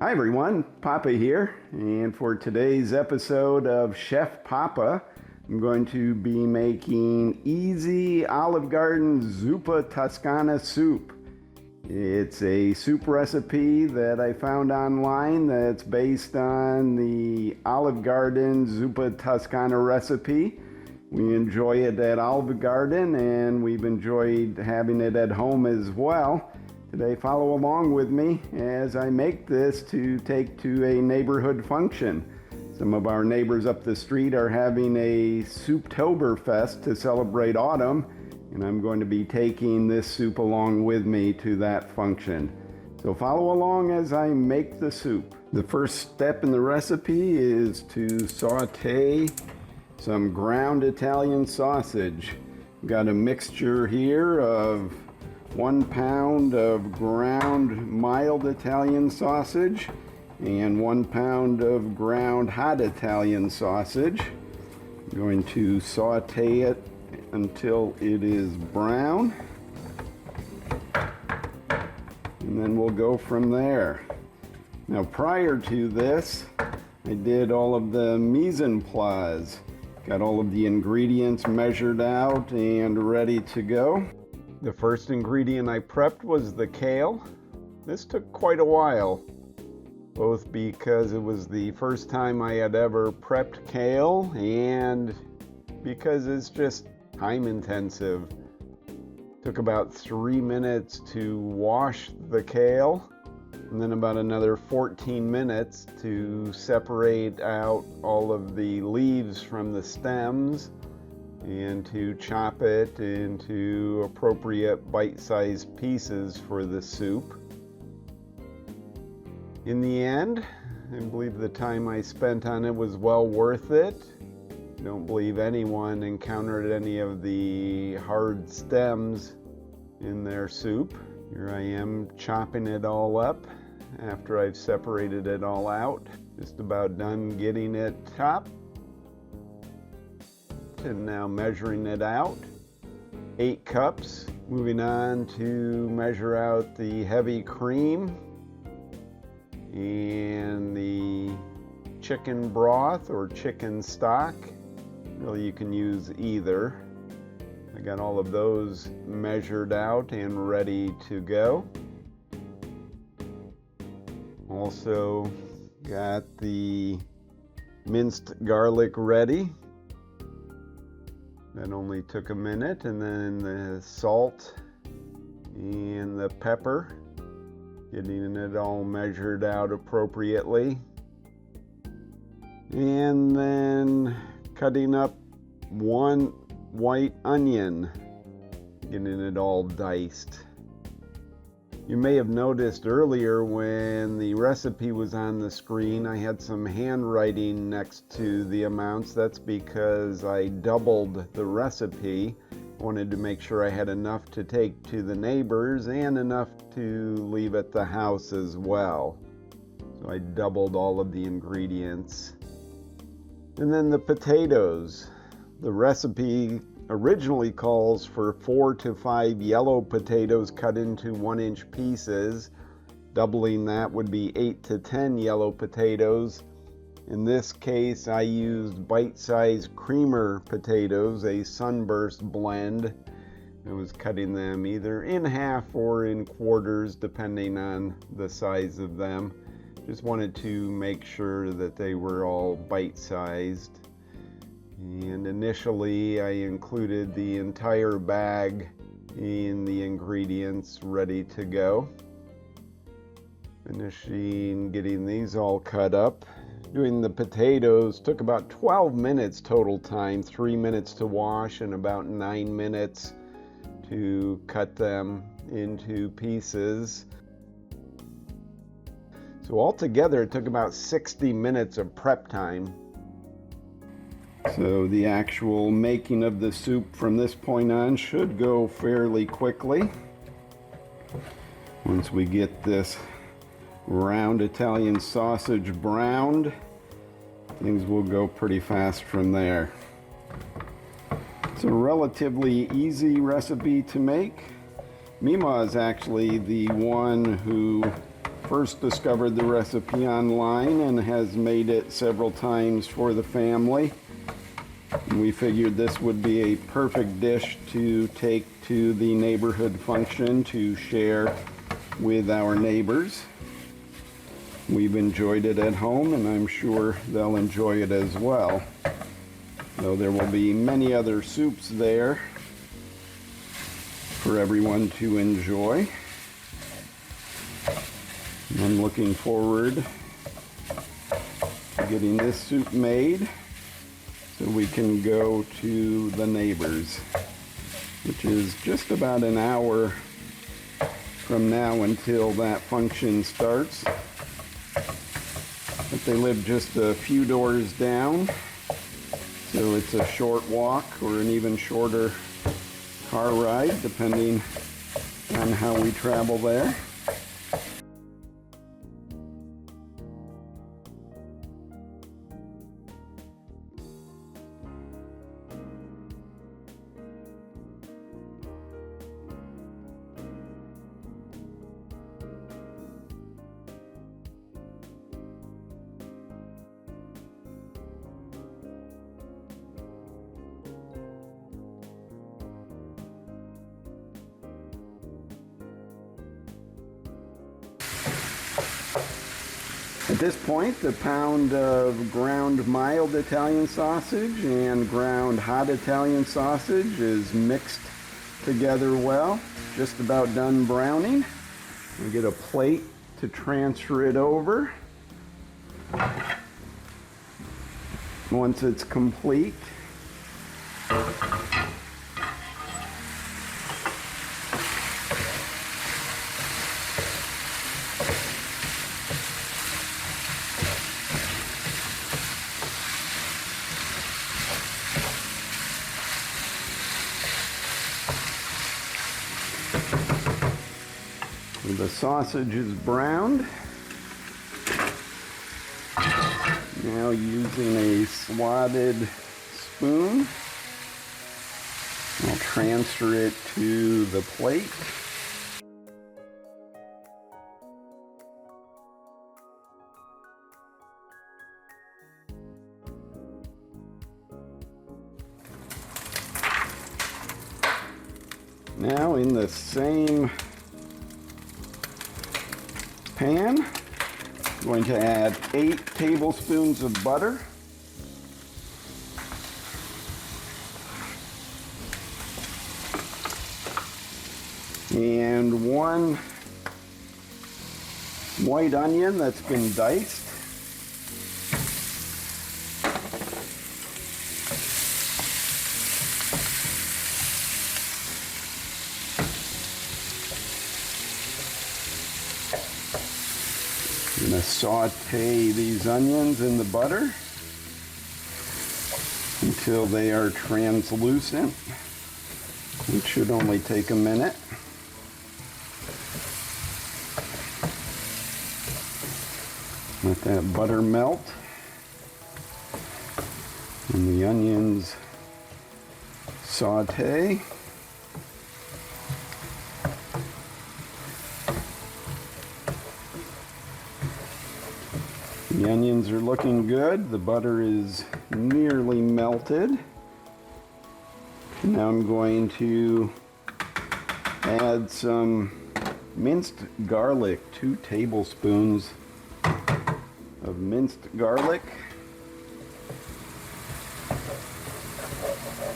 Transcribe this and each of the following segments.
Hi everyone, Papa here, and for today's episode of Chef Papa, I'm going to be making easy Olive Garden Zuppa Toscana soup. It's a soup recipe that I found online that's based on the Olive Garden Zuppa Toscana recipe. We enjoy it at Olive Garden and we've enjoyed having it at home as well. Today, follow along with me as I make this to take to a neighborhood function. Some of our neighbors up the street are having a Souptoberfest to celebrate autumn, and I'm going to be taking this soup along with me to that function. So follow along as I make the soup. The first step in the recipe is to saute some ground Italian sausage. Got a mixture here of 1 pound of ground mild Italian sausage and 1 pound of ground hot Italian sausage. I'm going to saute it until it is brown, and then we'll go from there. Now prior to this, I did all of the mise en place. Got all of the ingredients measured out and ready to go. The first ingredient I prepped was the kale. This took quite a while, both because it was the first time I had ever prepped kale and because it's just time intensive. Took about 3 minutes to wash the kale and then about another 14 minutes to separate out all of the leaves from the stems and to chop it into appropriate bite-sized pieces for the soup. In the end, I believe the time I spent on it was well worth it. I don't believe anyone encountered any of the hard stems in their soup. Here I am chopping it all up after I've separated it all out. Just about done getting it chopped. And now measuring it out, 8 cups. Moving on to measure out the heavy cream and the chicken broth or chicken stock. Really, you can use either. I got all of those measured out and ready to go. Also got the minced garlic ready. That only took a minute, and then the salt and the pepper, getting it all measured out appropriately. And then cutting up 1 white onion, getting it all diced. You may have noticed earlier when the recipe was on the screen, I had some handwriting next to the amounts. That's because I doubled the recipe. Wanted to make sure I had enough to take to the neighbors and enough to leave at the house as well. So I doubled all of the ingredients. And then the potatoes. The recipe originally calls for 4 to 5 yellow potatoes cut into 1-inch pieces. Doubling that would be 8 to 10 yellow potatoes. In this case, I used bite-sized creamer potatoes, a sunburst blend. I was cutting them either in half or in quarters, depending on the size of them. Just wanted to make sure that they were all bite-sized. And initially I included the entire bag in the ingredients ready to go. Finishing getting these all cut up. Doing the potatoes took about 12 minutes total time, 3 minutes to wash and about 9 minutes to cut them into pieces. So altogether it took about 60 minutes of prep time. So the actual making of the soup from this point on should go fairly quickly. Once we get this round Italian sausage browned, things will go pretty fast from there. It's a relatively easy recipe to make. Mima is actually the one who first discovered the recipe online and has made it several times for the family. And we figured this would be a perfect dish to take to the neighborhood function to share with our neighbors. We've enjoyed it at home, and I'm sure they'll enjoy it as well. Though there will be many other soups there for everyone to enjoy. I'm looking forward to getting this soup made so we can go to the neighbors, which is just about an hour from now until that function starts. But they live just a few doors down, so it's a short walk or an even shorter car ride, depending on how we travel there. At this point, the pound of ground mild Italian sausage and ground hot Italian sausage is mixed together well, just about done browning. We get a plate to transfer it over. Once it's complete, the sausage is browned. Now using a slotted spoon, I'll transfer it to the plate. Now in the same pan, I'm going to add 8 tablespoons of butter. And 1 white onion that's been diced. I'm going to saute these onions in the butter until they are translucent, which should only take a minute. Let that butter melt and the onions saute. The onions are looking good. The butter is nearly melted. Now I'm going to add some minced garlic, 2 tablespoons of minced garlic.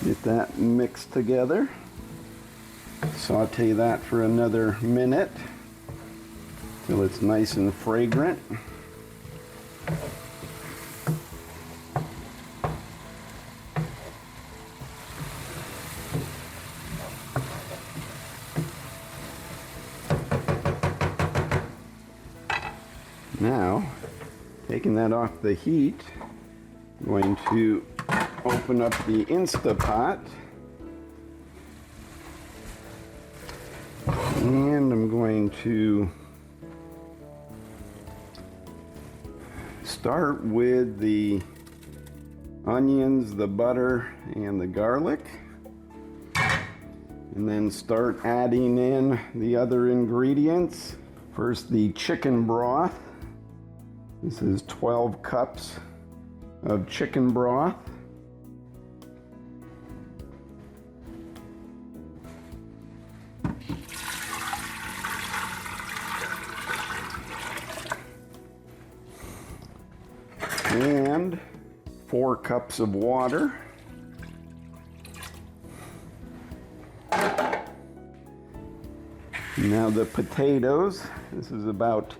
Get that mixed together. Saute that for another minute till it's nice and fragrant. Now, taking that off the heat, I'm going to open up the Instapot, and I'm going to start with the onions, the butter, and the garlic, and then start adding in the other ingredients First, the chicken broth. This is 12 cups of chicken broth. And 4 cups of water. Now the potatoes. This is about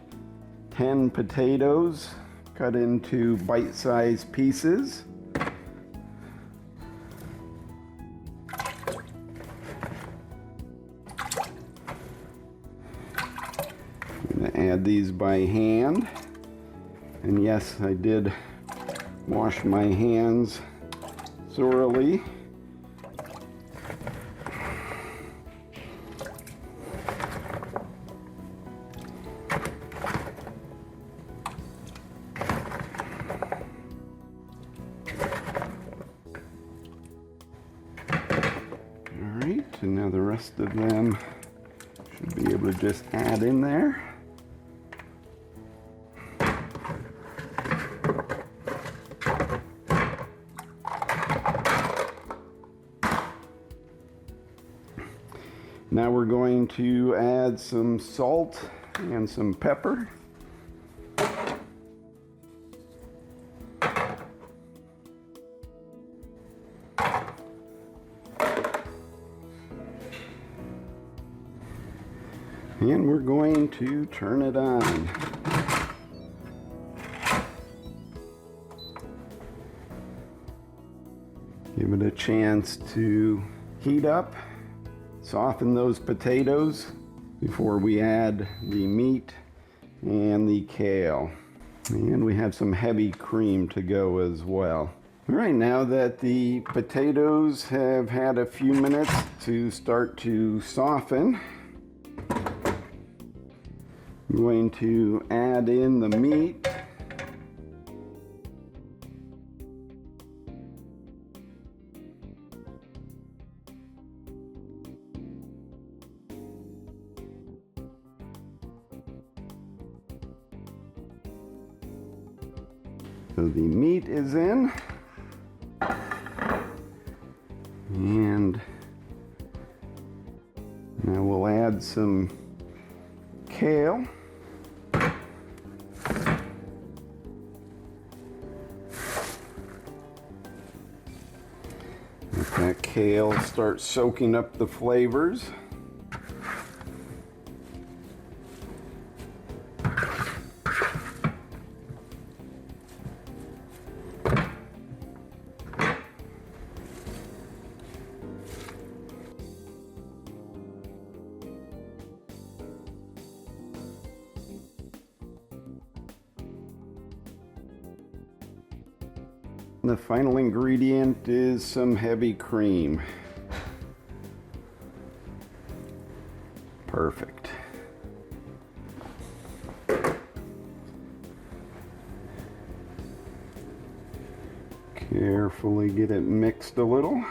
10 potatoes cut into bite-sized pieces. I'm going to add these by hand. And yes, I did wash my hands thoroughly. Alright, and now the rest of them should be able to just add in there. Now we're going to add some salt and some pepper. And we're going to turn it on. Give it a chance to heat up. Soften those potatoes before we add the meat and the kale. And we have some heavy cream to go as well. All right, now that the potatoes have had a few minutes to start to soften, I'm going to add in the meat. So the meat is in, and now we'll add some kale. Let that kale start soaking up the flavors. The final ingredient is some heavy cream. Perfect. Carefully get it mixed a little.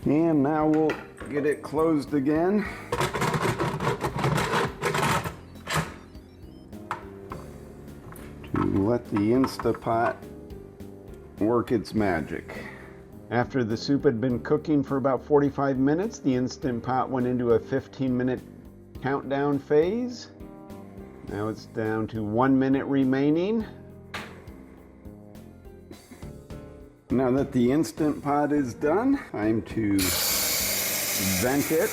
And now we'll get it closed again. To let the Instapot work its magic. After the soup had been cooking for about 45 minutes, the Instant Pot went into a 15-minute countdown phase. Now it's down to 1 minute remaining. Now that the Instant Pot is done, time to vent it.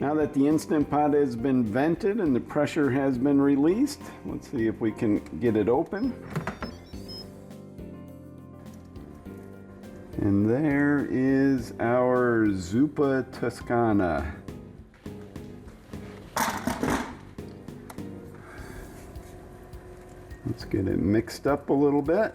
Now that the Instant Pot has been vented and the pressure has been released, let's see if we can get it open. And there is our Zuppa Toscana. Let's get it mixed up a little bit.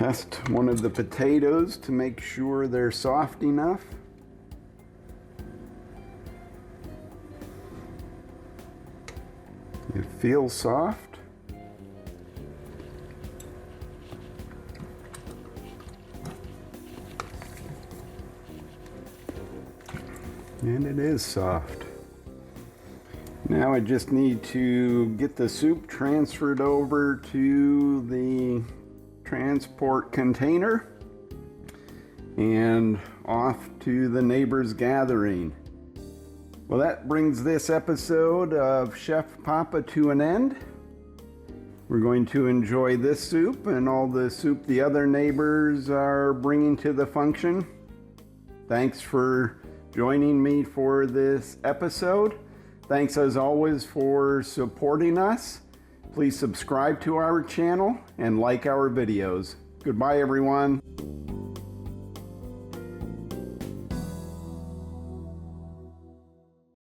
test one of the potatoes to make sure they're soft enough. It feels soft. And it is soft. Now I just need to get the soup transferred over to the transport container and off to the neighbor's gathering. Well, that brings this episode of Chef Papa to an end. We're going to enjoy this soup and all the soup the other neighbors are bringing to the function. Thanks for joining me for this episode. Thanks as always for supporting us. Please subscribe to our channel and like our videos. Goodbye, everyone.